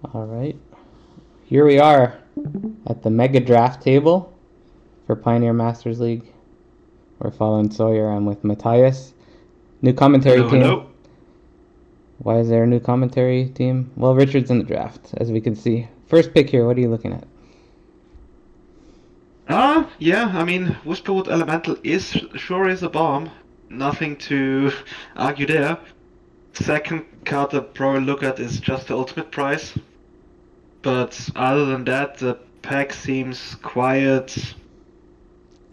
All right. Here we are at the Megadraft table for Pioneer Masters League. We're following Sawyer. I'm with Matthias. New commentary Hello, team. hello. Why is there a new commentary team? Well, Richard's in the draft, as we can see. First pick here, what are you looking at? Yeah, I mean, Whisperwood Elemental sure is a bomb. Nothing to argue there. Second card I'd probably look at is just the ultimate price. But other than that, the pack seems quite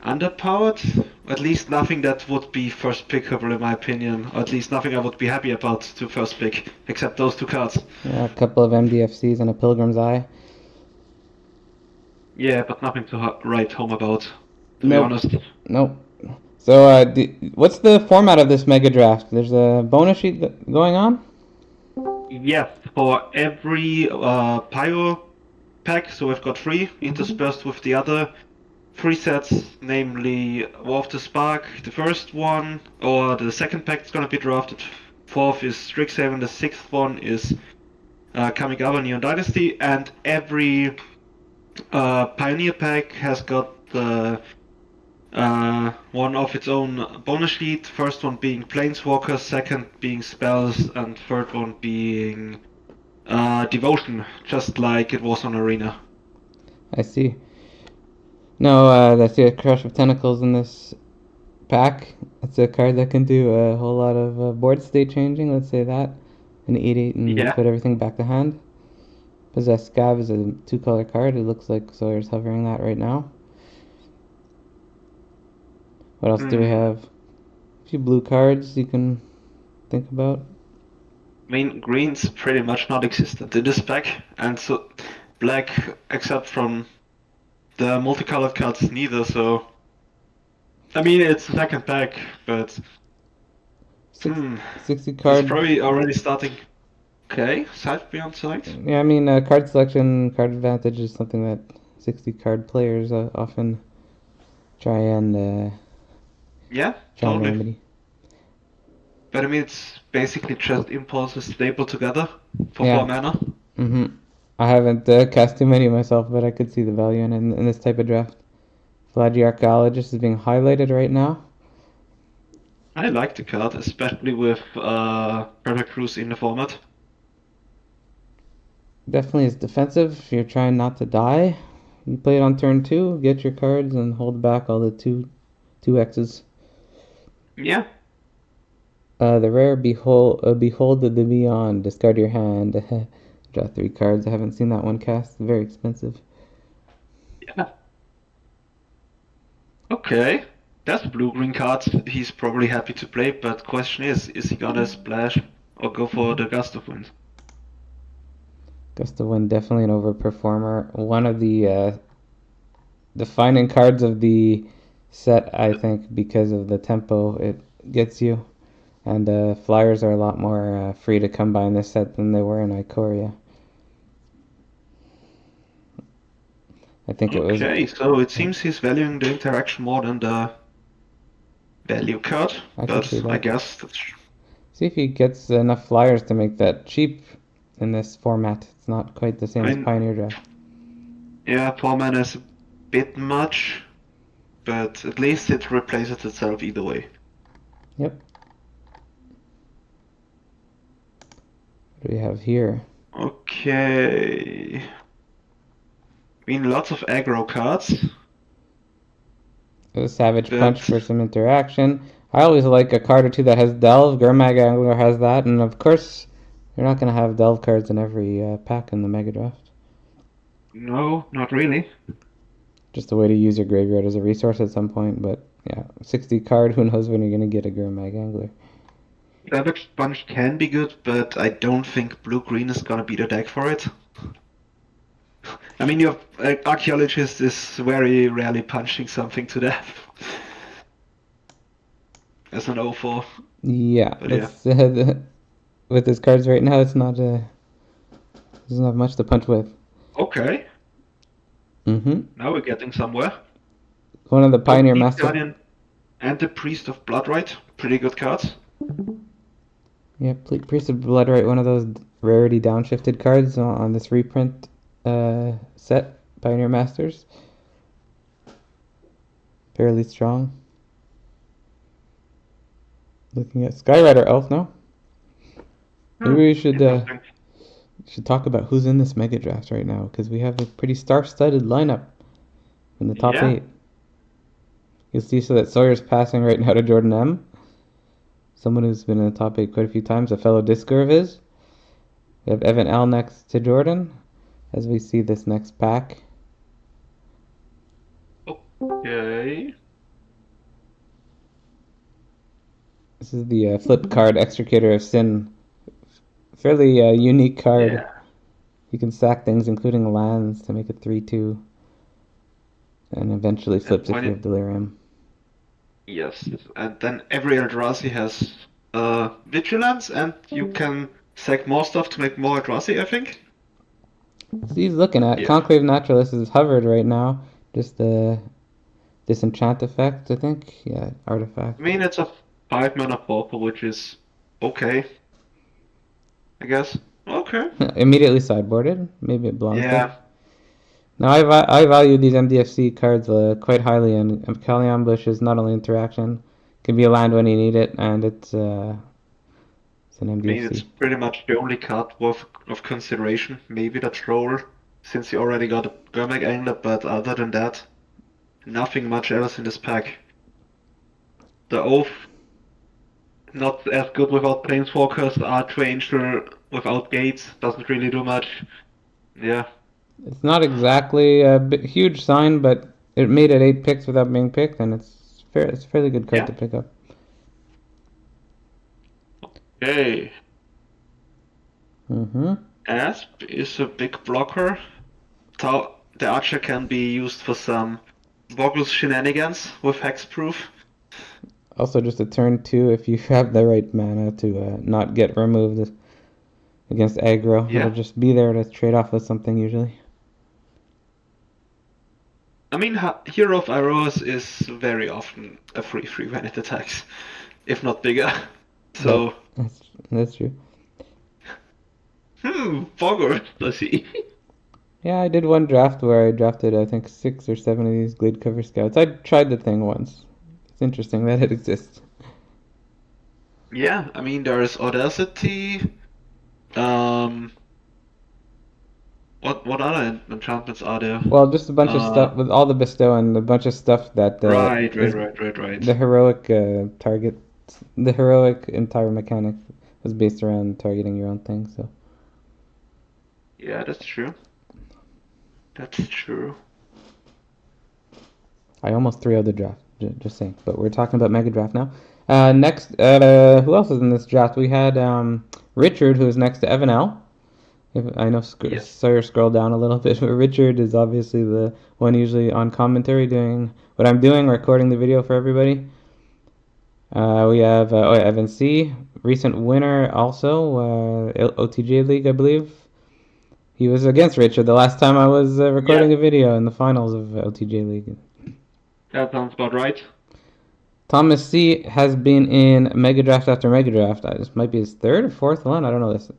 underpowered. At least nothing that would be first pickable in my opinion. Or at least nothing I would be happy about to first pick, except those two cards. Yeah, a couple of MDFCs and a Pilgrim's Eye. Yeah, but nothing to write home about, to be Nope. honest. Nope. So, what's the format of this Mega Draft? There's a bonus sheet going on? Yes, for every Pyro pack, so we've got three interspersed with the other three sets, namely War of the Spark, the first one, or the second pack is gonna be drafted. Fourth is Strixhaven, the sixth one is Kamigawa Neon Dynasty, and every Pioneer pack has got the one of its own bonus sheet. First one being Planeswalkers, second being Spells, and third one being Devotion, just like it was on Arena. I see. No, I see a Crush of Tentacles in this pack. It's a card that can do a whole lot of board state changing, let's say that. And eat it and Yeah. put everything back to hand. Possess Scav is a two-color card. It looks like Sawyer's hovering that right now. What else do we Hmm. have? A few blue cards you can think about. I mean, green's pretty much non-existent in this pack, and so black, except from the multicolored cards, neither. So, I mean, it's a second pack, but Six, hmm, 60 it's card. probably already starting. Okay, side beyond sight. Yeah, I mean, card selection, card advantage is something that 60 card players often try and uh, Yeah, try and totally. remedy. But I mean, it's basically just impulses stapled together for four Yeah. mana. I haven't cast too many myself, but I could see the value in this type of draft. Flaggy Archaeologist is being highlighted right now. I like the card, especially with Perfect Cruise in the format. Definitely is defensive if you're trying not to die. You play it on turn two, get your cards, and hold back all the two X's. Yeah, The rare Behold the Beyond. Discard your hand. Draw three cards. I haven't seen that one cast. Very expensive. yeah. Okay. That's a blue-green card he's probably happy to play, but question is he gonna splash or go for the Gust of Wind? Gust of Wind definitely an overperformer. One of the defining cards of the set, I think, because of the tempo it gets you. And flyers are a lot more free to come by in this set than they were in Ikoria. I think it was. Okay, so it seems he's valuing the interaction more than the value card, I could see but I that. guess that's See if he gets enough flyers to make that cheap in this format. It's not quite the same I as mean, Pioneer Draft. yeah, 4 mana is a bit much, but at least it replaces itself either way. Yep. What do we have here? Okay. I mean, lots of aggro cards, A Savage Punch but for some interaction. I always like a card or two that has Delve. Gurmag Angler has that, and of course, you're not going to have Delve cards in every pack in the Mega Draft. no, not really. Just a way to use your graveyard as a resource at some point, but yeah, 60 card, who knows when you're going to get a Gurmag Angler. Savage Sponge can be good, but I don't think blue-green is gonna be the deck for it. I mean, your archaeologist is very rarely punching something to death as an O4, Yeah, but yeah. that's with his cards right now. It's not doesn't have much to punch with. Okay, Mm-hmm. now we're getting somewhere. One of the Oh, Pioneer Deep Master. Guardian and the Priest of Bloodright, pretty good cards. Yeah, Priest of Blood, right? One of those rarity downshifted cards on this reprint set, Pioneer Masters. Fairly strong. Looking at Skyrider Elf now. Maybe we should talk about who's in this Mega Draft right now, because we have a pretty star-studded lineup in the top Yeah. 8. You'll see so that Sawyer's passing right now to Jordan M. Someone who's been in the top 8 quite a few times, a fellow discer of his. We have Evan L next to Jordan as we see this next pack. Okay. This is the flip card Extricator of Sin. Fairly unique card. Yeah. You can sack things, including lands, to make it 3/2. And eventually flips if you have Delirium. Yes, and then every Eldrazi has Vigilance, and you can sack more stuff to make more Eldrazi, I think. So he's looking at Yeah. Conclave Naturalist is hovered right now. Just the disenchant effect, I think. Yeah, artifact. I mean, it's a 5-mana purple, which is okay, I guess. Okay. Immediately sideboarded. Maybe it belongs there. Yeah. Now I value these MDFC cards quite highly, and Cali Ambush is not only interaction, can be a land when you need it, and it's an I mean, it's MDFC. pretty much the only card worth of consideration. Maybe the Troll, since you already got a Gurmag Angler, but other than that, nothing much else in this pack. The Oath, not as good without Planeswalkers. Archranger without Gates doesn't really do much. Yeah. It's not exactly a huge sign, but it made it 8 picks without being picked, and it's a fairly good card Yeah. to pick up. Okay. Mm-hmm. Asp is a big blocker. The Archer can be used for some Boggles shenanigans with Hexproof. Also, just a turn 2 if you have the right mana to not get removed against aggro. Yeah. It'll just be there to trade off with something usually. I mean, Hero of Iroas is very often a 3/3 when it attacks, if not bigger. So, That's true. Boggles, let's see. Yeah, I did one draft where I drafted, I think, 6 or 7 of these Glade Cover Scouts. I tried the thing once. It's interesting that it exists. Yeah, I mean, there's Audacity. Um, what other enchantments are there? Well, just a bunch of stuff with all the bestow and a bunch of stuff that Right. the heroic target, the heroic entire mechanic was based around targeting your own thing. So Yeah, that's true. That's true. I almost 3-0'd the draft. Just saying, but we're talking about Mega Draft now. Next, who else is in this draft? We had Richard, who is next to Evan L. I know Yes. Sawyer scrolled down a little bit, but Richard is obviously the one usually on commentary doing what I'm doing, recording the video for everybody. We have Evan C, recent winner also, OTJ League, I believe. He was against Richard the last time I was recording a video in the finals of OTJ League. That sounds about right. Thomas C has been in Mega Draft after Mega Draft. This might be his 3rd or 4th one. I don't know the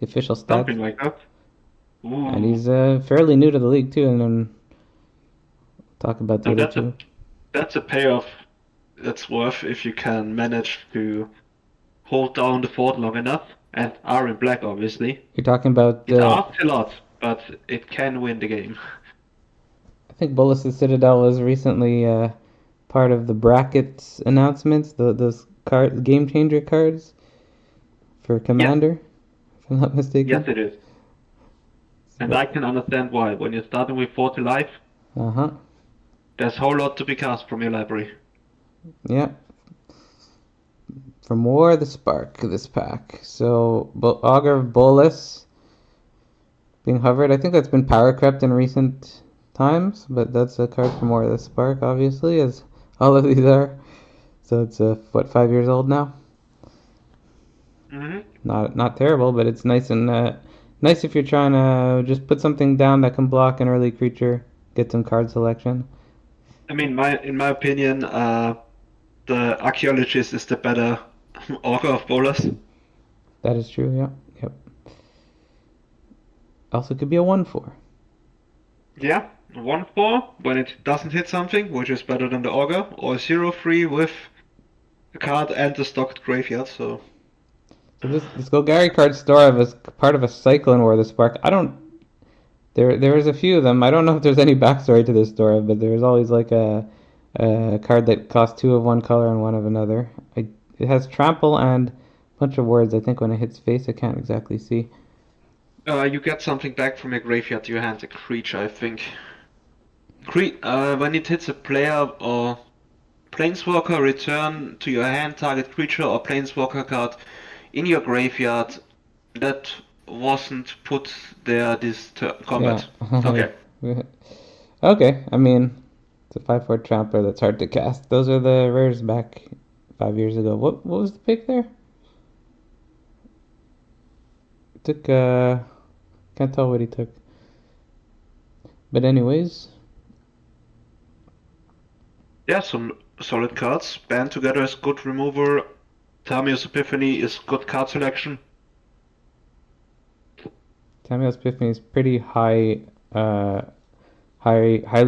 official stats. Something like that. Ooh. And he's fairly new to the league too. And then talk about the other two. That's a payoff that's worth if you can manage to hold down the fort long enough, and are in black, obviously. You're talking about It asks a lot, but it can win the game. I think Bolas' Citadel was recently part of the brackets announcements, those game changer cards for Commander, if I'm not mistaken. Yes, it is. And I can understand why. When you're starting with 40 life, there's a whole lot to be cast from your library. Yeah. For more the spark this pack. So Augur of Bolas being hovered. I think that's been power crept in recent times, but that's a card for more of the spark, obviously, as all of these are. So it's 5 years old now. Mm-hmm. Not terrible, but it's nice and nice if you're trying to just put something down that can block an early creature, get some card selection. I mean, in my opinion, the Archaeologist is the better Augur of Bolas. That is true. Yeah. Yep. Also could be a 1/4. Yeah, 1/4 when it doesn't hit something, which is better than the Augur, or 0/3 with a card and the stocked graveyard, so. So this Golgari card store was part of a cycle in War of the Spark. I don't. There was a few of them. I don't know if there's any backstory to this story, but there was always like a card that cost two of one color and one of another. It has trample and a bunch of words. I think when it hits face, I can't exactly see. You get something back from your graveyard to your hand, a creature, I think. When it hits a player or Planeswalker, return to your hand target creature or Planeswalker card in your graveyard that wasn't put there this Yeah. combat. Okay. Okay. I mean, it's a 5/4 trampler that's hard to cast. Those are the rares back 5 years ago. What was the pick there? Took can't tell what he took. But anyways, Yeah, some solid cards. Band Together is good remover. Tamiyo's Epiphany is good card selection. Tamiyo's Epiphany is pretty highly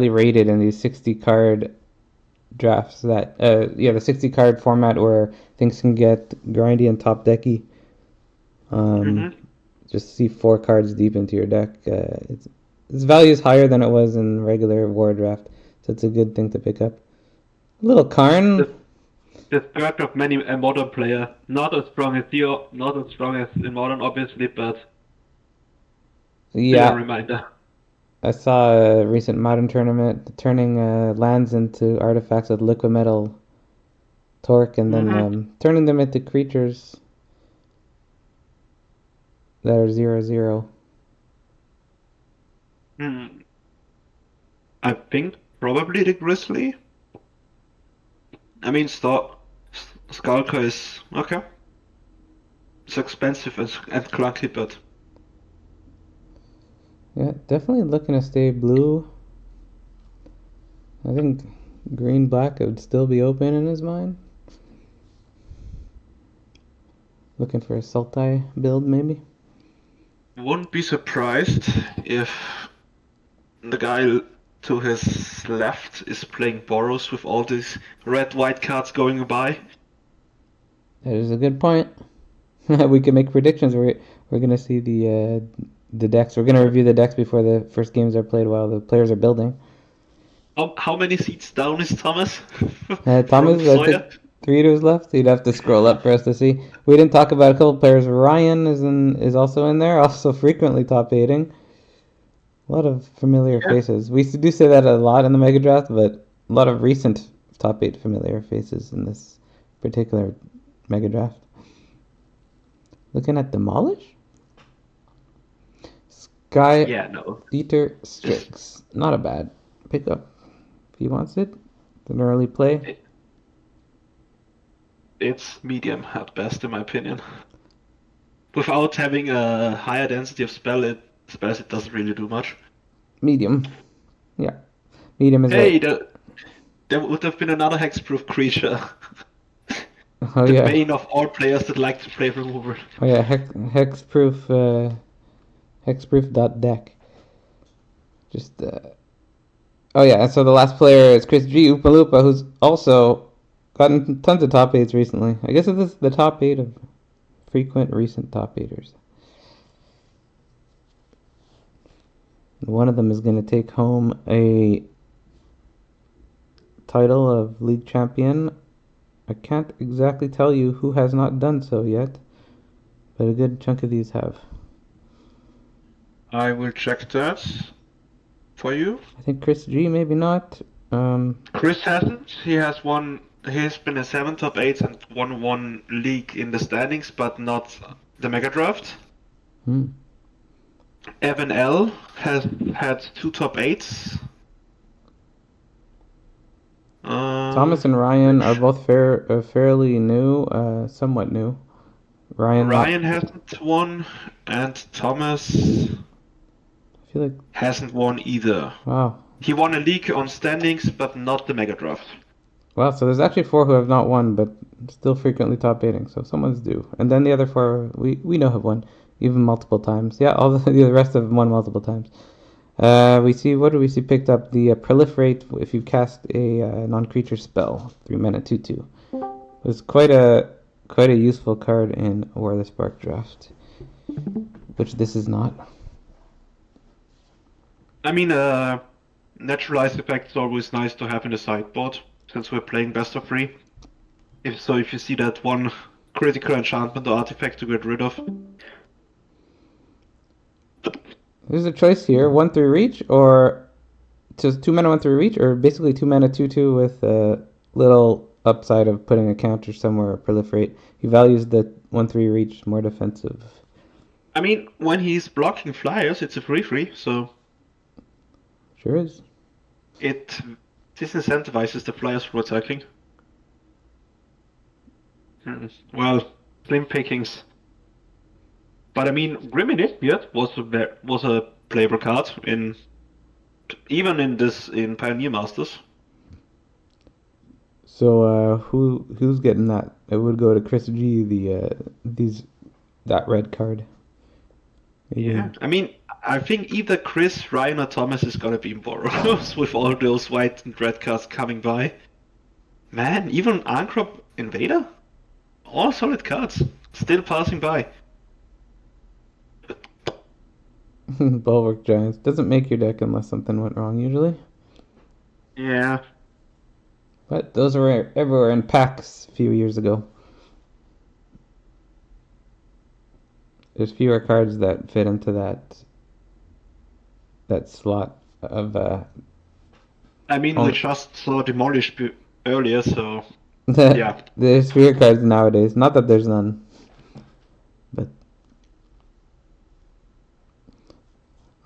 rated in these 60 card drafts. The 60 card format where things can get grindy and top decky. Mm-hmm. Just see 4 cards deep into your deck. Its value is higher than it was in regular war draft, so it's a good thing to pick up. A little Karn. The third of many a modern player. Not as strong as you, not as strong as in modern, obviously, but still a Yeah, reminder. I saw a recent modern tournament turning lands into artifacts with liquid metal torque and then Mm-hmm. turning them into creatures that are 0/0. Hmm. I think probably the Grizzly. I mean, Skulker is okay. It's expensive and clunky, but Yeah, definitely looking to stay blue. I think green black would still be open in his mind. Looking for a Sultai build maybe. wouldn't be surprised if the guy to his left is playing Boros with all these red-white cards going by. That is a good point. We can make predictions. We're gonna see the decks. We're gonna review the decks before the first games are played while the players are building. How many seats down is Thomas from Thomas, I think Sawyer? 3 to his left. You'd have to scroll up for us to see. We didn't talk about a couple players. Ryan is also in there, also frequently top eighting. A lot of familiar Yeah. faces. We do say that a lot in the Mega Draft, but a lot of recent top 8 familiar faces in this particular Mega Draft. Looking at Demolish? Sky Yeah, no. Eater It's, Strix. Not a bad pickup. If he wants it. It's an early play. it, it's medium at best, in my opinion. Without having a higher density of spells, it doesn't really do much. Medium. Yeah. Medium is Hey, right. there would have been another hexproof creature. Oh The yeah. bane of all players that like to play remover. Oh yeah, hexproof dot deck. Just oh yeah, and so the last player is Chris G Upalupa, who's also gotten tons of top eights recently. I guess this is the top 8 of frequent recent top eighters. One of them is going to take home a title of league champion. I can't exactly tell you who has not done so yet, but a good chunk of these have. I will check that for you. I think Chris G maybe not. Chris hasn't. He has won. He's been in 7 top 8s and won one league in the standings, but not the Mega Draft. Hmm. Evan L has had 2 top 8s. Thomas and Ryan are both fairly new, somewhat new. Ryan not. Ryan hasn't won, and Thomas I feel like hasn't won either. wow, He won a league on standings, but not the Mega Draft. wow. So there's actually 4 who have not won, but still frequently top eighting. So someone's due, and then the other 4 we know have won. even multiple times. Yeah, all the rest of them won multiple times. We see, what do we see picked up? The proliferate if you cast a non-creature spell, 3 mana 2/2. It's quite a useful card in War of the Spark draft, which this is not. I mean, naturalized effect is always nice to have in the sideboard since we're playing best of three. If you see that one critical enchantment or artifact to get rid of. There's a choice here: 1/3 reach, or just 2 mana 1/3 reach, or basically 2 mana 2/2 with a little upside of putting a counter somewhere or proliferate. He values the 1/3 reach more defensive. I mean, when he's blocking flyers, it's a 3/3, so Sure is. it disincentivizes the flyers from attacking. Well, slim pickings. But I mean, Grim Initiate was a playable card even in Pioneer Masters. So who's getting that? It would go to Chris G. That red card. Maybe. Yeah, I mean, I think either Chris, Ryan, or Thomas is gonna be in Boros with all those white and red cards coming by. Man, even Ankrop Invader? All solid cards. Still passing by. Bulwark Giants doesn't make your deck unless something went wrong usually. Yeah. But those were everywhere in packs a few years ago. There's fewer cards that fit into that slot of I mean, we oh, just saw Demolish earlier, so yeah. there's fewer cards nowadays. Not that there's none, but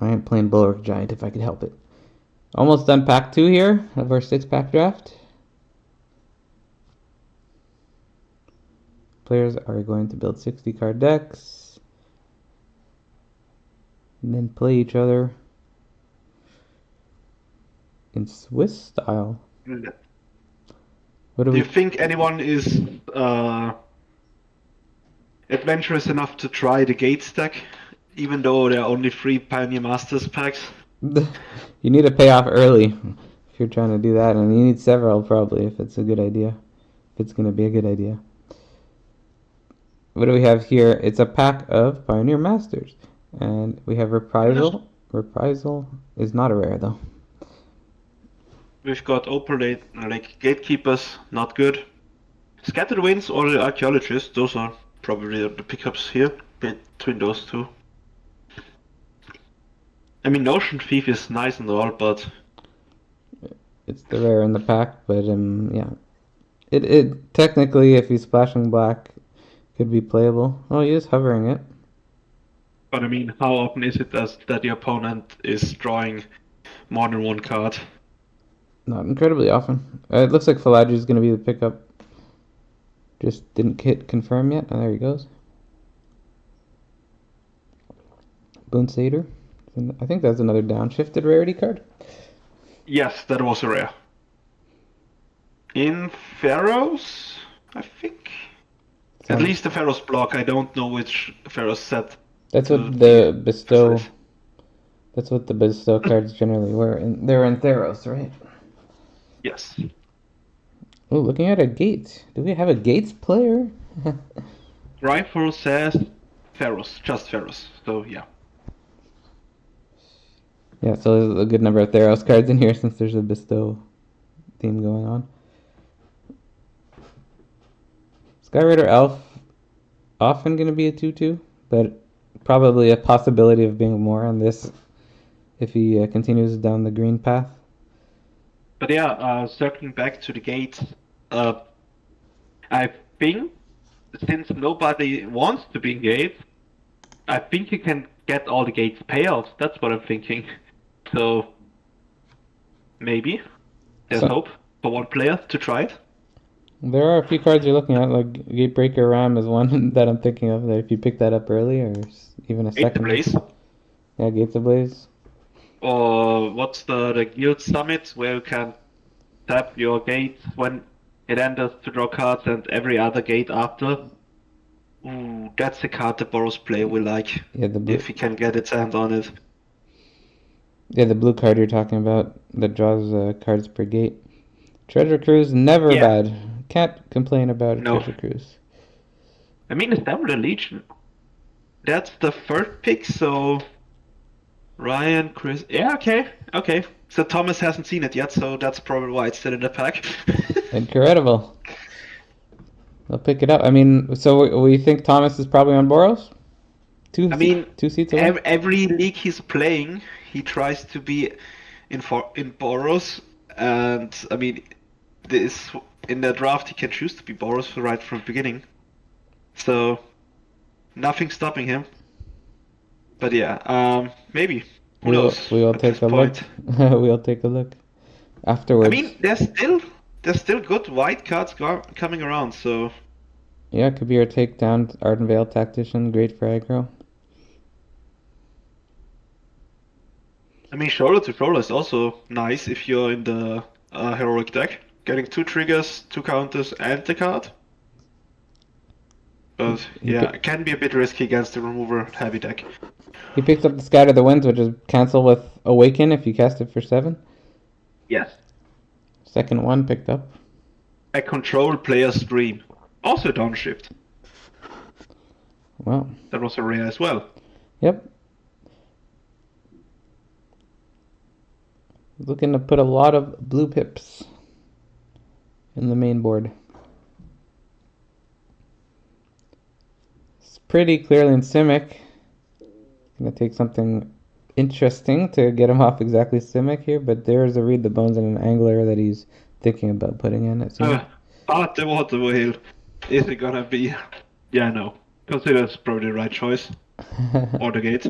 I ain't playing Bulwark Giant if I could help it. Almost done pack 2 here of our 6-pack draft. Players are going to build 60 card decks and then play each other in Swiss style. What do Do you we? think anyone is adventurous enough to try the Gate stack, even though there are only 3 Pioneer Masters packs? You need to pay off early if you're trying to do that, and you need several probably if it's a good idea. If it's going to be a good idea. What do we have here? It's a pack of Pioneer Masters, and we have Reprisal. Reprisal is not a rare though. We've got Opalate, like Gatekeepers, not good. Scattered Winds or the Archaeologist, those are probably the pickups here between those two. I mean, Notion Thief is nice and all, but It's the rare in the pack, but yeah. It technically, if he's splashing black, could be playable. Oh, he is hovering it. I mean, how often is it that the opponent is drawing more than one card? Not incredibly often. It looks like Falaji is going to be the pickup. Just didn't hit confirm yet. Oh, there he goes. Boon Satyr. I think that's another downshifted rarity card. Yes, that was a rare. In Pharaohs, I think. At least the Pharaohs block. I don't know which Pharaohs set. That's to what be the bestow. precise. That's what the bestow cards generally were. They're in Theros, right? Yes. Oh, looking at a gate. Do we have a gates player? Rifle says Pharaohs, just Pharaohs. So yeah. Yeah, so there's a good number of Theros cards in here since there's a bestow theme going on. Skyrider Elf, often going to be a 2/2, but probably a possibility of being more on this if he continues down the green path. But yeah, circling back to the gates, I think since nobody wants to be in gates, I think you can get all the gates payouts. That's what I'm thinking. So maybe there's hope for one player to try it. There are a few cards you're looking at, like Gatebreaker Ram is one that I'm thinking of. That if you pick that up early, or even a Gates second. Ablaze. Yeah, Gates Ablaze. Or what's the Guild Summit where you can tap your gate when it enters to draw cards and every other gate after. Ooh, that's the card the Boros player will like, Yeah, the blue. if he can get its hand on it. Yeah, the blue card you're talking about that draws cards per gate. Treasure Cruise, never Yeah, bad. Can't complain about a no. Treasure Cruise. I mean, Established Legion. That's the third pick, so Ryan, Chris. Yeah, okay. So Thomas hasn't seen it yet, so that's probably why it's still in the pack. Incredible. They'll pick it up. I mean, so we think Thomas is probably on Boros? I mean, Two seats away? every league he's playing, he tries to be in Boros, and I mean, this in the draft he can choose to be Boros right from the beginning. So nothing's stopping him. But yeah, maybe. Who knows We will at this take a look. point? We'll take a look I afterwards. mean, there's still good white cards coming around, so Yeah, could be our takedown. Ardenvale Tactician, great for aggro. I mean, shoulder to shoulder is also nice if you're in the heroic deck. Getting 2 triggers, 2 counters, and the card. But He yeah, pick, it can be a bit risky against the remover heavy deck. he picks up the Scatter the Winds, which is cancel with Awaken if you cast it for 7. Yes. Second one picked up. A control player's dream. Also a downshift. Well, That was a rare as well. yep. Looking to put a lot of blue pips in the main board. It's pretty clearly in Simic. Gonna take something interesting to get him off exactly Simic here, but there's a Read the Bones and an Angler that he's thinking about putting in, it seems. But the water whale. Is it gonna be? Yeah, no. Consider it's probably the right choice. Or the gate.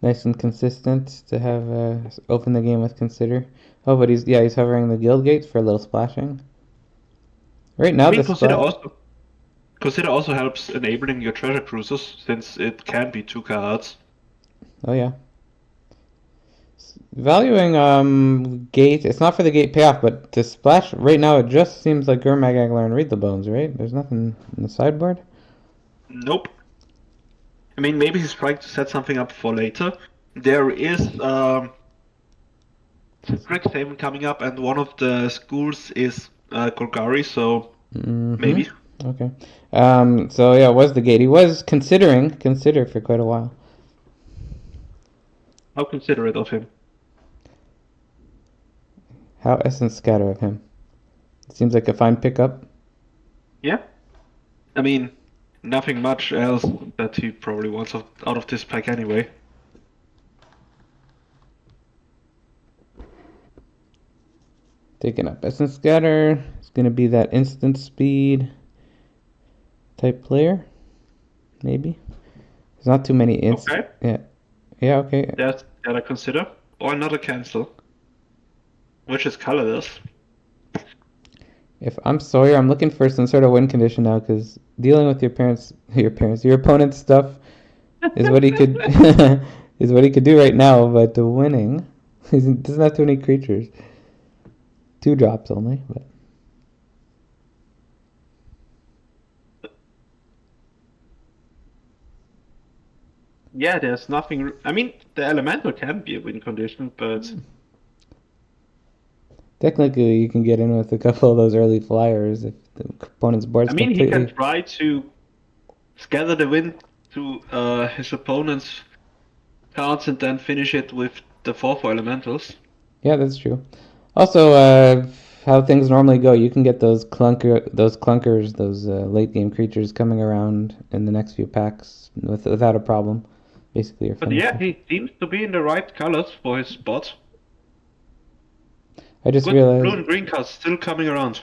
Nice and consistent to have open the game with Consider. Oh, but he's hovering the guild gates for a little splashing. Right I now mean, the splat. consider also helps enabling your treasure cruisers since it can be 2 cards. Oh yeah. Valuing gate. It's not for the gate payoff, but to splash right now it just seems like Gurmag Angler and Read the Bones, right? There's nothing in the sideboard. Nope. I mean, maybe he's trying to set something up for later. There is Strixhaven coming up, and one of the schools is Golgari, so Mm-hmm. maybe. Okay. So yeah, it was the gate. He was consider for quite a while. How considerate of him. How essence scatter of him. It seems like a fine pickup. Yeah. I mean, nothing much else that he probably wants out of this pack anyway. Taking up essence scatter. It's gonna be that instant speed type player. Maybe. There's not too many Okay. Yeah. Yeah. Okay. That's gotta consider. Or another cancel. Which is colorless. If I'm Sawyer, I'm looking for some sort of win condition now because dealing with your opponent's stuff is what he could is what he could do right now. But the winning, he doesn't have too many creatures. 2 drops only, but Yeah, there's nothing. I mean, the elemental can be a win condition, but technically you can get in with a couple of those early flyers if the opponent's board's I mean, he can completely. try to scatter the wind to his opponent's cards and then finish it with the 4/4 elementals. Yeah, that's true. Also, how things normally go, you can get those clunkers, those late game creatures coming around in the next few packs without a problem. Basically, you're But finished. yeah, he seems to be in the right colors for his spot. I just Good blue realized and green cards still coming around.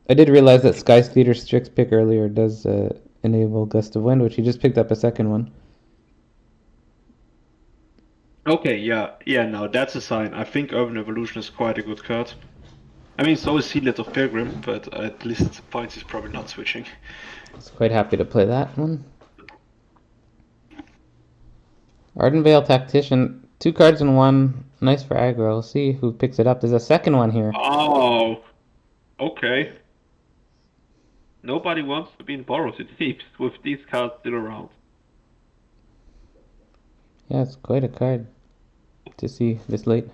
I did realize that Sky Speeder's Strix pick earlier does enable Gust of Wind, which he just picked up a second one. Okay, yeah, no, that's a sign. I think Urban Evolution is quite a good card. I mean, so is Seedlet of Pilgrim, but at least at the point he's probably not switching. I was quite happy to play that one. Ardenvale Tactician, 2 cards in 1. Nice for aggro. We'll see who picks it up. There's a second one here. Oh, okay. Nobody wants to be in borrowed, it seems, with these cards still around. Yeah, it's quite a card to see this late.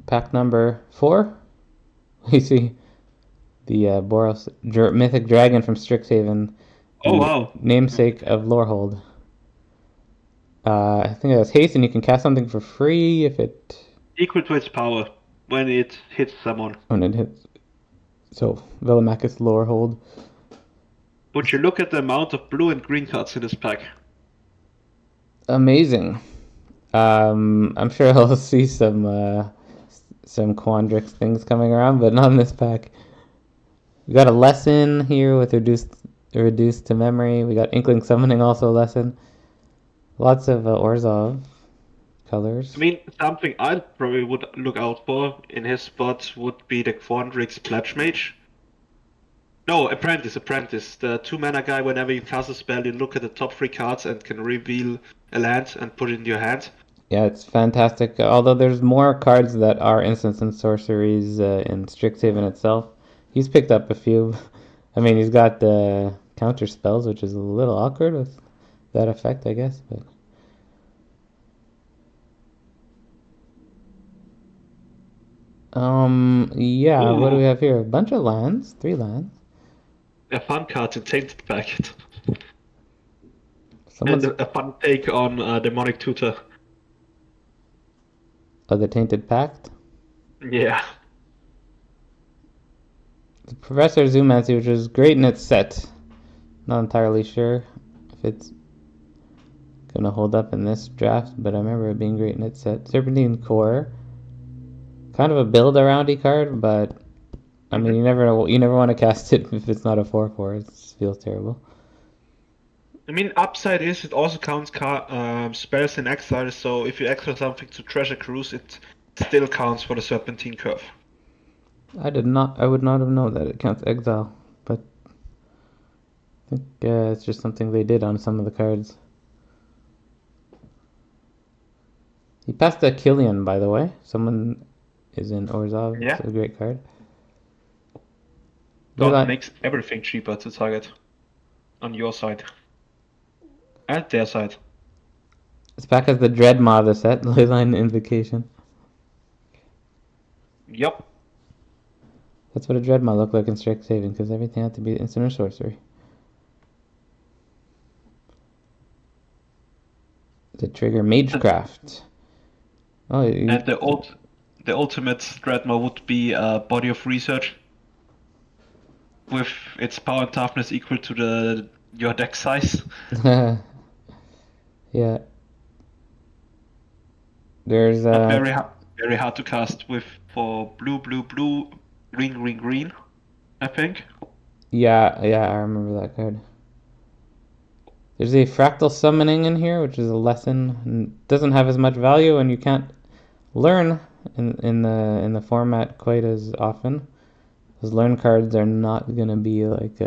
Pack number 4. We see the Boros Mythic Dragon from Strixhaven, Oh the wow. namesake of Lorehold. I think it has haste, and you can cast something for free if it Equal to its power when it hits someone. when it hits. So Velomachus Lorehold. Would you look at the amount of blue and green cards in this pack? Amazing. I'm sure I'll see some Quandrix things coming around, but not in this pack. We got a lesson here with reduced to memory. We got Inkling Summoning, also a lesson. Lots of Orzhov colors. I mean, something I probably would look out for in his spot would be the Quandrix Pledge Mage. No, Apprentice. The 2-mana guy, whenever you cast a spell, you look at the top 3 cards and can reveal a land and put it in your hand. Yeah, it's fantastic. Although there's more cards that are instants and sorceries in Strixhaven itself. He's picked up a few. I mean, he's got the counter spells, which is a little awkward with that effect, I guess. But yeah. What do we Ooh, have here? A bunch of lands, 3 lands. a fun card in Tainted Packet. And Someone's a fun take on Demonic Tutor. the Tainted Pact. Yeah. The Professor Zoomancy, which is great in its set. Not entirely sure if it's gonna hold up in this draft, but I remember it being great in its set. Serpentine Core, kind of a build aroundy card, but I mean you never want to cast it if it's not a 4/4. It feels terrible. I mean, upside is it also counts spells in exile, so if you exile something to Treasure Cruise, it still counts for the Serpentine Curve. I would not have known that it counts exile, but I think it's just something they did on some of the cards. He passed a Killian, by the way. Someone is in Orzhov. Yeah. It's a great card. That makes everything cheaper to target on your side and their side. This pack has the Dreadmaw, the set, Leyline Invocation. Yep. That's what a Dreadmaw looked like in Strixhaven, because everything had to be instant or sorcery. To trigger Magecraft. Oh, And the ultimate Dreadmaw would be a Body of Research with its power and toughness equal to your deck size. yeah. There's But very hard to cast with for blue, green, I think. yeah, I remember that card. There's a Fractal Summoning in here, which is a lesson and doesn't have as much value, and you can't learn in the format quite as often. Those learn cards are not gonna be like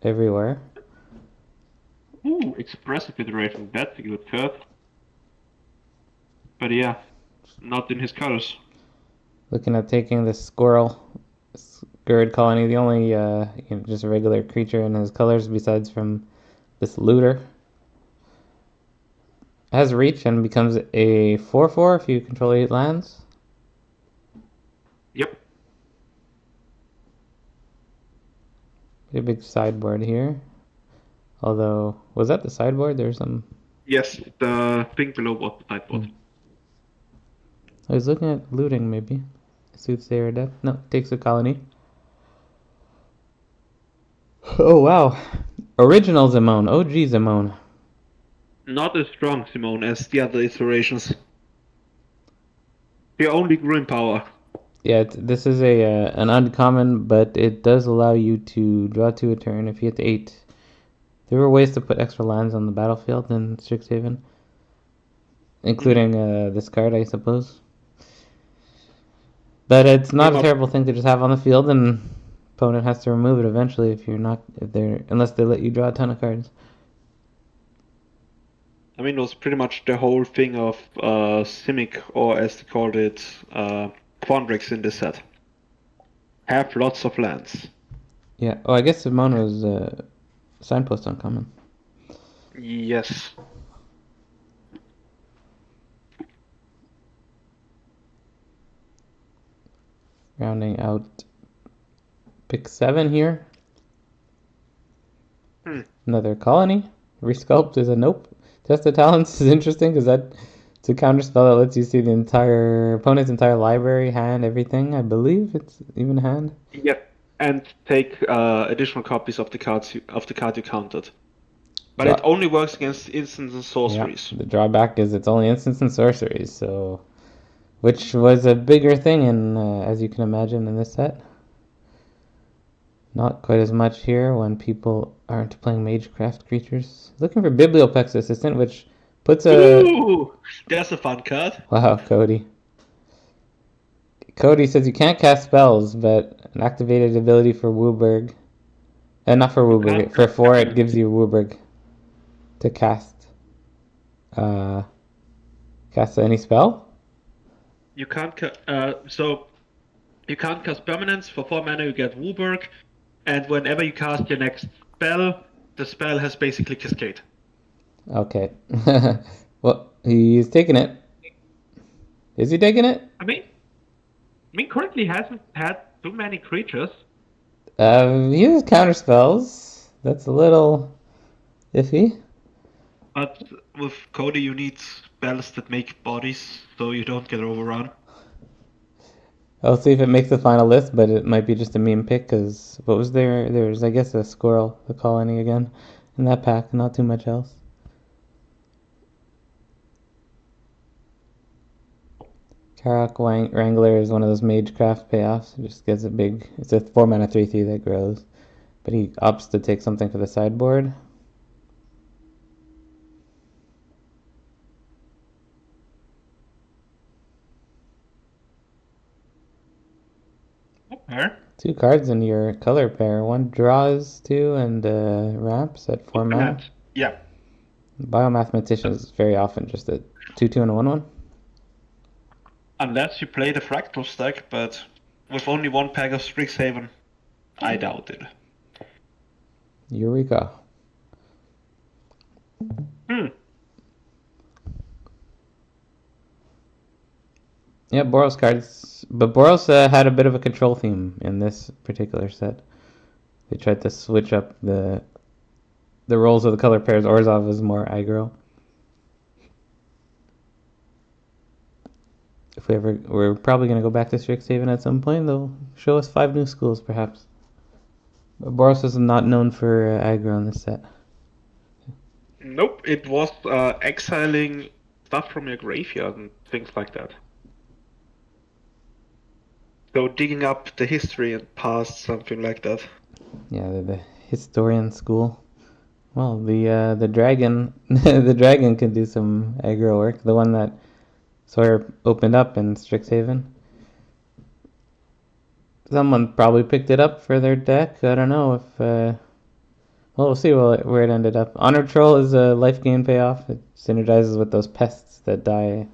everywhere. Ooh, Expressive Iteration, that's a good card. But yeah, not in his colors. Looking at taking the Squirrel Scourge Colony, the only just a regular creature in his colors besides from this looter. Has reach and becomes a 4/4 if you control 8 lands. Yep. Pretty big sideboard here. Although, was that the sideboard? There's some. Yes, the thing below was the sideboard. I was looking at looting maybe. Soothsayer Death. No, takes a colony. Oh wow. Original Zimone. OG Zimone. Not as strong, Simone, as the other iterations. He only grew in power. Yeah, this is a an uncommon, but it does allow you to draw 2 a turn if you hit 8. There were ways to put extra lands on the battlefield in Strixhaven, including this card, I suppose. But it's not a terrible thing to just have on the field, and opponent has to remove it eventually unless they let you draw a ton of cards. I mean, it was pretty much the whole thing of Simic, or as they called it, Quandrix in this set. Have lots of lands. Yeah. Oh, I guess Simone was signpost uncommon. Yes. Rounding out pick 7 here. Another colony. Resculpt is a nope. Test of Talents is interesting because it's a counter spell that lets you see the entire opponent's entire library, hand, everything. I believe it's even hand. Yep. And take additional copies of the card you counted. But it Draw. only works against instants and Yeah. sorceries. The drawback is it's only instants and sorceries, so which was a bigger thing in as you can imagine in this set. Not quite as much here when people aren't playing Magecraft creatures. Looking for Bibliopex Assistant, which puts a... Ooh, there's a fun card. Wow, Cody. Cody says you can't cast spells, but an activated ability for Wooburg. Not for You Wooburg. can't For cast 4, it permanents. gives you Wooburg to cast. Cast any spell? You can't so you can't cast permanents. For 4 mana you get Wooburg, and whenever you cast your next spell, the spell has basically Cascade. Okay. Well, he's taking it. Is he taking it? Currently hasn't had too many creatures. He has counter spells. That's a little iffy. But with Cody, you need spells that make bodies, so you don't get overrun. I'll see if it makes the final list, but it might be just a meme pick, because what was there? There's, I guess, a squirrel, the colony again, in that pack, not too much else. Karak Wrangler is one of those Magecraft payoffs. It just gets a big... It's a 4 mana 3/3 that grows. But he opts to take something for the sideboard. Okay. 2 cards in your color pair. 1 draws 2 and ramps at 4 mana. Yeah. Biomathematician is very often just a 2/2 and a 1/1. Unless you play the Fractal stack, but with only 1 pack of Strixhaven, I doubt it. Eureka. Yeah, Boros cards. But Boros had a bit of a control theme in this particular set. They tried to switch up the roles of the color pairs. Orzhov was more aggro. If we're probably going to go back to Strixhaven at some point. They'll show us 5 new schools, perhaps. But Boros is not known for aggro in this set. Nope, it was exiling stuff from your graveyard and things like that. So digging up the history and past, something like that. Yeah, the historian school. Well, the dragon, the dragon can do some aggro work. The one that Sawyer opened up in Strixhaven. Someone probably picked it up for their deck. I don't know if. Well, we'll see where it ended up. Honor Troll is a life gain payoff. It synergizes with those pests that die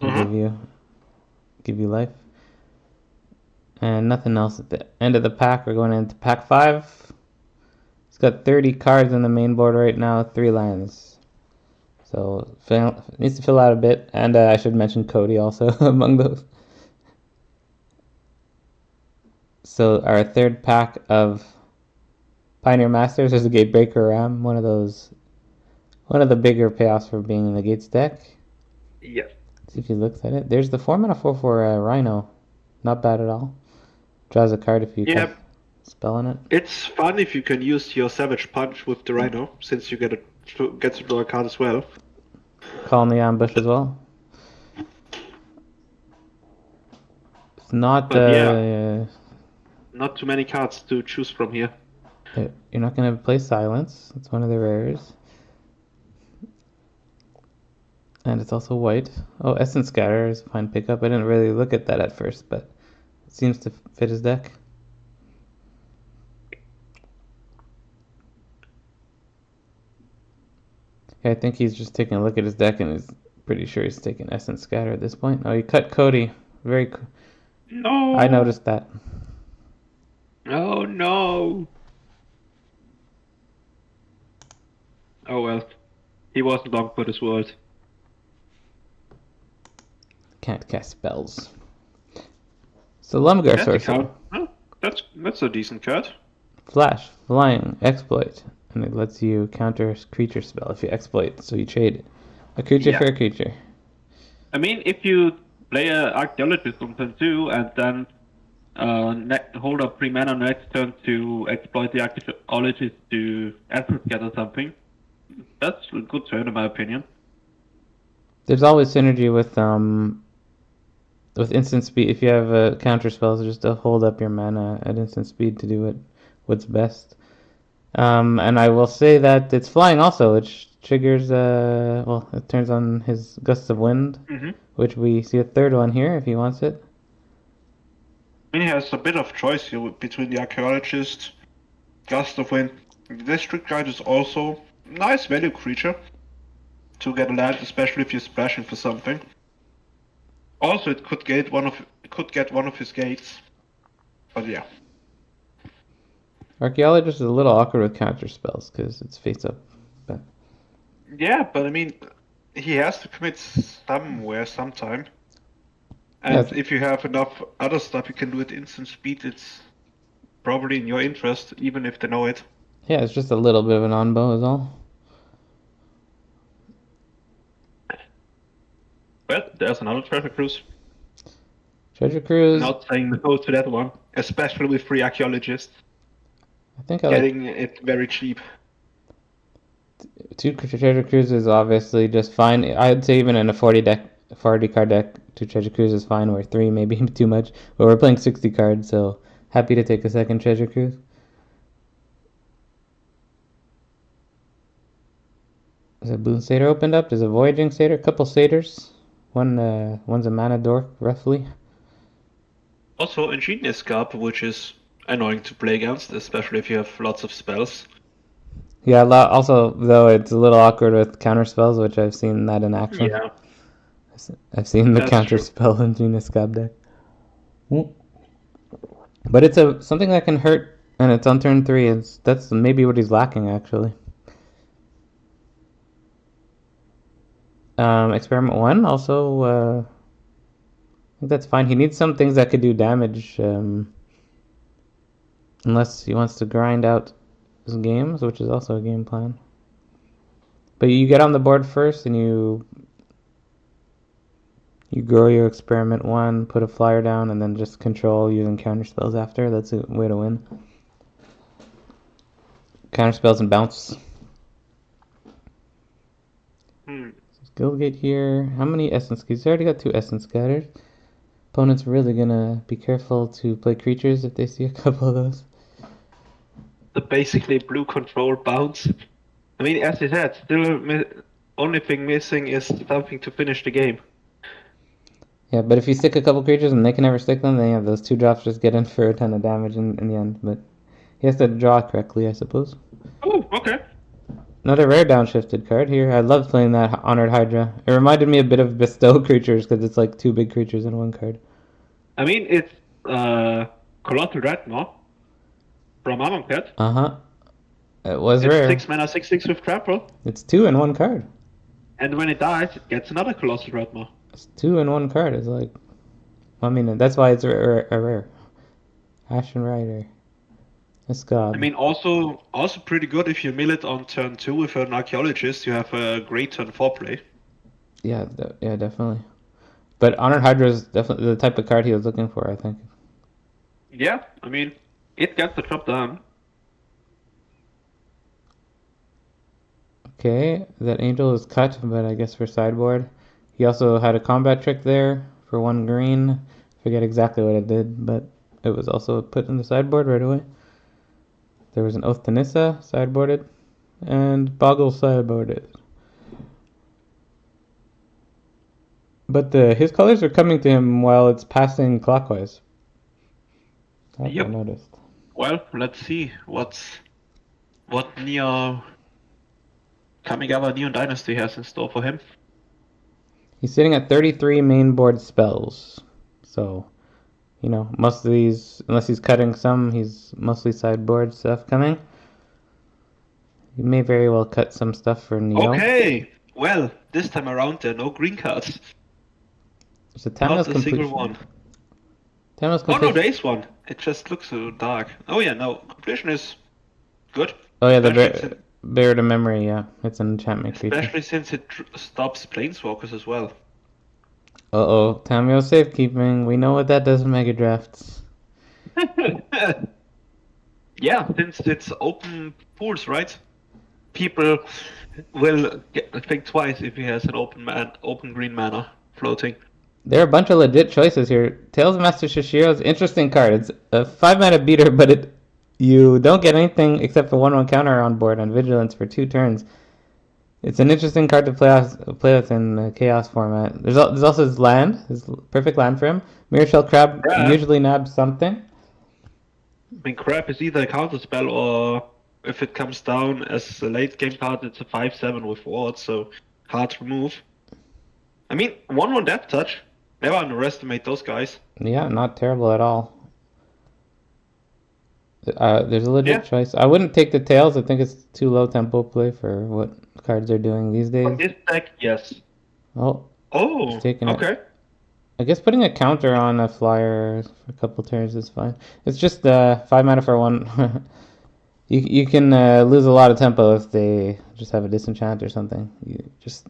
and give you life. And nothing else at the end of the pack. We're going into pack 5. It's got 30 cards on the main board right now, 3 lands. So it needs to fill out a bit. And I should mention Cody also among those. So our third pack of Pioneer Masters is a Gatebreaker Ram, one of the bigger payoffs for being in the Gates deck. Yes. See if he looks at it. There's the 4 mana 4/4 Rhino. Not bad at all. Draws a card if you cast spell on it. It's fun if you can use your Savage Punch with the Rhino, since you get to draw a card as well. Call in the ambush as well. It's not not too many cards to choose from here. You're not going to play Silence. It's one of the rares. And it's also white. Oh, Essence Scatter is a fine pickup. I didn't really look at that at first, but it seems to fit his deck. Yeah, I think he's just taking a look at his deck and is pretty sure he's taking Essence Scatter at this point. Oh, he cut Cody. Very. No. I noticed that. Oh no. Oh well. He wasn't long for this world. Can't cast spells. So Lumgar That's a Sorcerer. count. Oh, that's a decent card. Flash, flying, exploit. And it lets you counter creature spell if you exploit, so you trade it. A creature Yeah. for a creature. I mean, if you play a archaeologist on turn 2 and then hold up 3 mana next turn to exploit the archaeologist to essence get or something, that's a good turn in my opinion. There's always synergy with instant speed. If you have counter spells, just to hold up your mana at instant speed to do what's best. And I will say that it's flying also, which triggers well, it turns on his gusts of wind, which we see a third one here if he wants it. I mean, he has a bit of choice here between the archaeologist, gust of wind. The district guide is also a nice value creature to get a land, especially if you're splashing for something. Also, it could get one of his gates, but yeah. Archaeologist is a little awkward with counter spells because it's face up. But Yeah, but I mean, he has to commit somewhere sometime. yeah, And if you have enough other stuff you can do at instant speed, it's probably in your interest, even if they know it. yeah, it's just a little bit of an on-bow is all. Well, there's another treasure cruise. Treasure Cruise. Not saying no to that one, especially with free archaeologists. I think I like Getting it very cheap. two Treasure Cruises. Obviously, just fine. I'd say even in a 40 card deck, two Treasure Cruises is fine. Or three, maybe too much. But we're playing 60 cards, so happy to take a second Treasure Cruise. Is a Boon Satyr opened up? There's a Voyaging Satyr, a couple Satyrs. One's a mana dork, roughly. Also, Ingenious Scarp, which is annoying to play against, especially if you have lots of spells. Yeah, also, though, it's a little awkward with counter spells, which I've seen that in action. Yeah. I've seen the That's counter true. spell in Genius Scab deck. But it's something that can hurt, and it's on turn 3. That's maybe what he's lacking, actually. Experiment 1, also, I think that's fine. He needs some things that could do damage, unless he wants to grind out his games, which is also a game plan. But you get on the board first, and you grow your Experiment 1, put a flyer down, and then just control using counter spells after. That's a way to win. Counter spells and bounce. Guildgate here. How many Essence Scatters? He's already got 2 Essence Scatters. Opponent's really gonna be careful to play creatures if they see a couple of those. The basically blue control bounce. I mean, as you said, still only thing missing is something to finish the game. Yeah, but if you stick a couple creatures and they can never stick them, then yeah, those 2 drops just get in for a ton of damage in the end. But he has to draw correctly, I suppose. Oh, okay. Another rare downshifted card here. I love playing that Honored Hydra. It reminded me a bit of Bestow creatures because it's like 2 big creatures in one card. I mean, it's Colossal Dreadnought from Amonkhet. Uh-huh. It was It's rare. 6 mana, 6/6 with trample. It's 2 in one card. And when it dies, it gets another Colossal Dreadnought. It's 2 in one card. It's like, I mean, that's why it's a rare. Ashen Rider. A Scab. I mean, also pretty good if you mill it on turn 2 with an Archaeologist. You have a great turn 4 play. Yeah, definitely. But Honored Hydra is definitely the type of card he was looking for, I think. Yeah, I mean, it gets the job done. Okay, that Angel is cut, but I guess for sideboard. He also had a combat trick there for 1 green. Forget exactly what it did, but it was also put in the sideboard right away. There was an Oath to Nissa sideboarded, and Boggle sideboarded. But his colors are coming to him while it's passing clockwise. That Yep. I noticed. Well, let's see what Kamigawa Neon Dynasty has in store for him. He's sitting at 33 main board spells. So, most of these, unless he's cutting some, he's mostly sideboard stuff coming. He may very well cut some stuff for Neo. Okay, well, this time around there are no green cards. There's a Not Tamil's a single completion. one. Tamil's Oh no, completion. there is one. It just looks so dark. Oh yeah, no, completion is good. Oh yeah, the Especially since, Buried in Memory. Yeah, it's an enchantment creature. especially since it stops planeswalkers as well. Uh-oh, Tamil safekeeping. We know what that does in Mega Drafts. Yeah, since it's open pools, right? People will think twice if he has an open green mana floating. There are a bunch of legit choices here. Tales of Master Shishiro's interesting card. It's a 5 mana beater, but you don't get anything except for 1/1 counter on board on Vigilance for 2 turns. It's an interesting card to play with in Chaos format. There's also his land, his perfect land for him. Mirror Shell Crab Crab, usually nabs something. I mean, crab is either a counter spell or if it comes down as a late game card, it's a 5/7 with ward, so hard to remove. I mean, 1/1 Death Touch. Never underestimate those guys. Yeah, not terrible at all. There's a legit Yeah, choice. I wouldn't take the tails. I think it's too low tempo play for what cards are doing these for days. this deck, yes. Oh, he's Oh, taking it. okay. I guess putting a counter on a flyer for a couple turns is fine. It's just 5 mana for one. You can lose a lot of tempo if they just have a disenchant or something. You just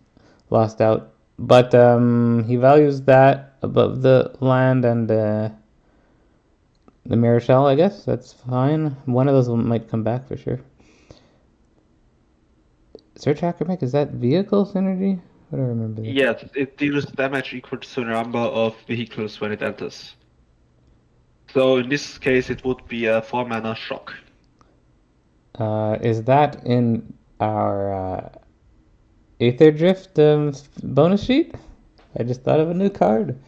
lost out. But he values that above the land and the mirror shell. I guess that's fine. One of those might come back for sure. Search acrobat, is that vehicle synergy? I don't remember that. Yes, it deals damage equal to the number of vehicles when it enters. So in this case, it would be a 4 mana shock. Is that in our Aether Drift bonus sheet? I just thought of a new card.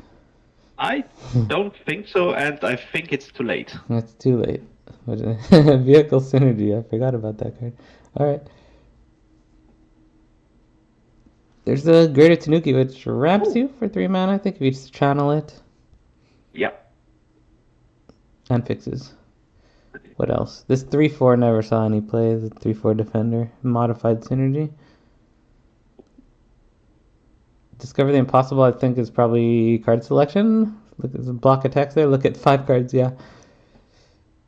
I don't think so, and I think it's too late. It's too late. Vehicle synergy. I forgot about that card. All right. There's the Greater Tanuki, which ramps you for 3 mana. I think if you just channel it Yeah. and fixes. What else? This 3/4 never saw any play. The 3/4 defender, modified synergy. Discover the Impossible, I think, is probably card selection. Look, there's a block of text there. Look at 5 cards, yeah.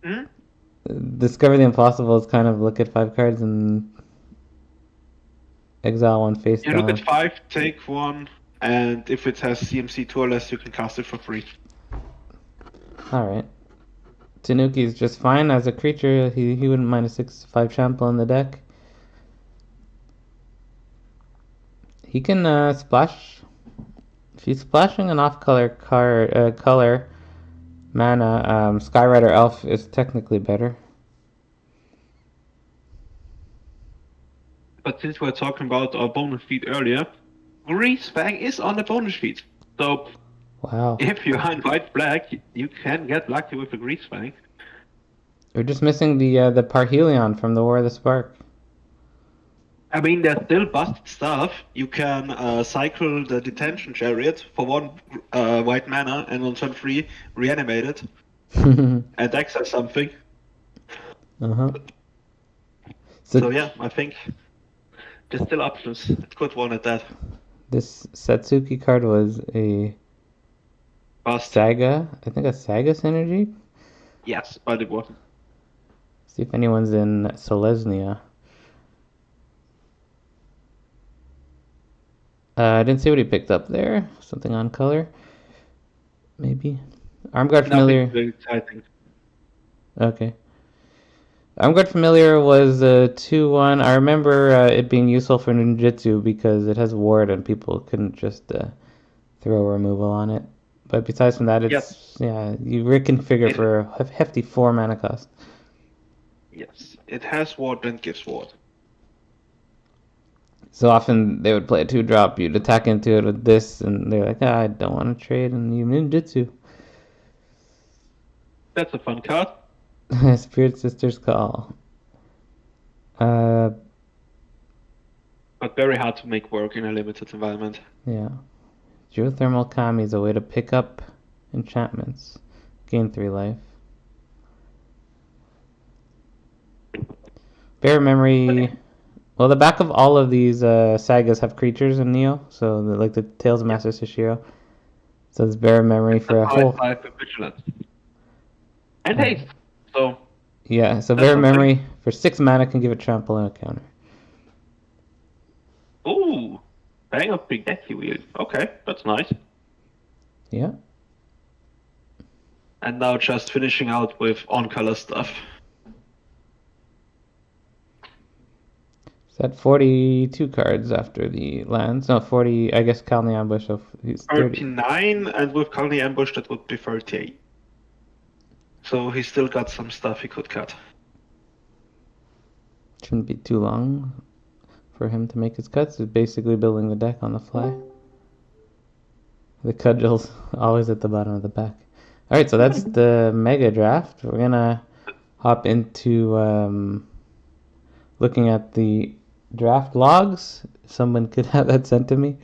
Hmm? Discover the Impossible is kind of look at 5 cards and exile one face You down. look at 5, take 1, and if it has CMC 2 or less, you can cast it for free. Alright. Tanuki is just fine as a creature. He wouldn't mind a 6/5 trample in the deck. He can splash. If he's splashing an off-color color mana, Skyrider Elf is technically better. But since we were talking about our bonus feed earlier, Greasefang is on the bonus feed. So Wow. if you're in white-black, you can get lucky with a Greasefang. We're just missing the Parhelion from the War of the Spark. I mean, there's still busted stuff. You can cycle the Detention Chariot for 1 white mana, and on turn 3, reanimate it and access something. Uh-huh. So yeah, I think there's still options. It's good one at that. This Satsuki card was a Bust. Saga. I think a Saga synergy. Yes, but it wasn't. See if anyone's in Selesnya. I didn't see what he picked up there. Something on color. Maybe. Armguard Familiar. Nothing very exciting. Okay. Armguard Familiar was a 2/1. I remember it being useful for ninjutsu because it has ward and people couldn't just throw removal on it. But besides from that, it's you reconfigure for a hefty 4 mana cost. Yes, it has ward and gives ward. So often they would play a 2-drop, you'd attack into it with this, and they're like, I don't want to trade, and you ninjutsu. That's a fun card. Spirit Sister's Call. But very hard to make work in a limited environment. Yeah. Geothermal Kami is a way to pick up Enchantments. Gain 3 life. Bear Memory. Well, the back of all of these sagas have creatures in Neo, so like the Tales of Master Shishiro. So it's Bear Memory for a whole. 5/5 with vigilance. And Uh, haste. So yeah, so that's Bear something. Memory for 6 mana can give it trample and a counter. Ooh. Bang up big deck you. Okay, that's nice. Yeah. And now just finishing out with on-color stuff. Is that 42 cards after the lands? No, 40. I guess Kalni Ambush. So he's 30. 39, and with Colony Ambush that would be 38. So he still got some stuff he could cut. Shouldn't be too long for him to make his cuts. He's basically building the deck on the fly. The cudgel's always at the bottom of the pack. All right, so that's the mega draft. We're gonna hop into looking at the draft logs. Someone could have that sent to me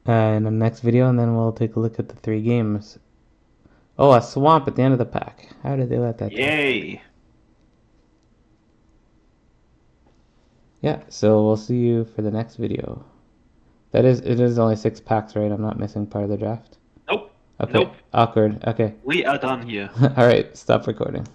in the next video, and then we'll take a look at the 3 games. Oh, a swamp at the end of the pack. How did they let that through? Yay! Yeah, so we'll see you for the next video. It is only 6 packs, right? I'm not missing part of the draft. Nope. Okay, Nope. awkward. Okay. We are done here. All right, stop recording.